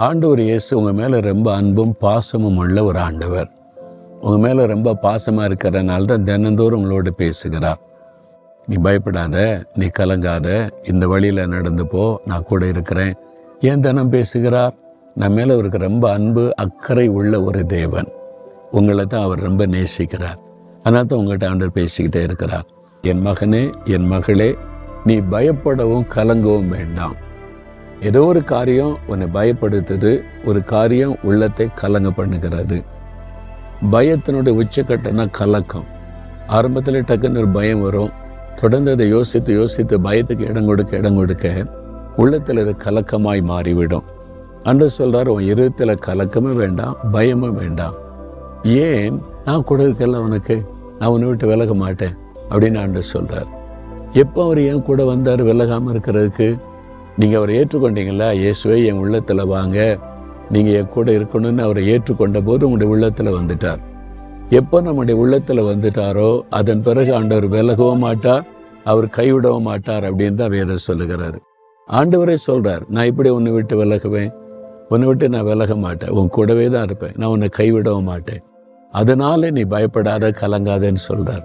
ஆண்டவர் இயேசு உங்கள் மேலே ரொம்ப அன்பும் பாசமும் உள்ள ஒரு ஆண்டவர். உங்கள் மேலே ரொம்ப பாசமாக இருக்கிறதுனால தான் தினந்தோறும் உங்களோட பேசுகிறார். நீ பயப்படாத, நீ கலங்காத, இந்த வழியில் நடந்து போ, நான் கூட இருக்கிறேன். ஏன் தினம் பேசுகிறார்? நம்ம மேலே அவருக்கு ரொம்ப அன்பு அக்கறை உள்ள ஒரு தேவன். உங்களை தான் அவர் ரொம்ப நேசிக்கிறார். அதனால தான் உங்கள்கிட்ட ஆண்டவர் பேசிக்கிட்டே இருக்கிறார். என் மகனே, என் மகளே, நீ பயப்படவும் கலங்கவும் வேண்டாம். ஏதோ ஒரு காரியம் உன்னை பயப்படுத்துது, ஒரு காரியம் உள்ளத்தை கலங்க பண்ணுகிறது. பயத்தினுடைய உச்சக்கட்டம்னா கலக்கம். ஆரம்பத்தில் டக்குன்னு ஒரு பயம் வரும். தொடர்ந்து அதை யோசித்து பயத்துக்கு இடம் கொடுக்க உள்ளத்தில் அது கலக்கமாய் மாறிவிடும். ஆண்டவர் சொல்றார், உன் இருதயத்தில் கலக்கமே வேண்டாம், பயமும் வேண்டாம். ஏன்? நான் கூட இருக்கல உனக்கு, நான் உன்னை விட்டு விலக மாட்டேன் அப்படின்னு ஆண்டவர் சொல்றார். எப்போ அவர் என் கூட வந்தார் விலகாமல் இருக்கிறதுக்கு? நீங்கள் அவரை ஏற்றுக்கொண்டீங்களா? இயேசுவே என் உள்ளத்தில் வாங்க, நீங்கள் என் கூட இருக்கணும்னு அவரை ஏற்றுக்கொண்ட போது உங்களுடைய உள்ளத்தில் வந்துட்டார். எப்போ நம்முடைய உள்ளத்தில் வந்துட்டாரோ அதன் பிறகு ஆண்டவர் விலகவும் மாட்டார், அவர் கைவிடவும் மாட்டார் அப்படின்னு தான் வேதம் சொல்லுகிறாரு. ஆண்டவரே சொல்கிறார், நான் இப்படி உன்னை விட்டு விலகுவேன், உன்னை விட்டு நான் விலக மாட்டேன், உன் கூடவே தான் இருப்பேன், நான் உன்னை கைவிடவும் மாட்டேன், அதனால நீ பயப்படாத கலங்காதேன்னு சொல்கிறார்.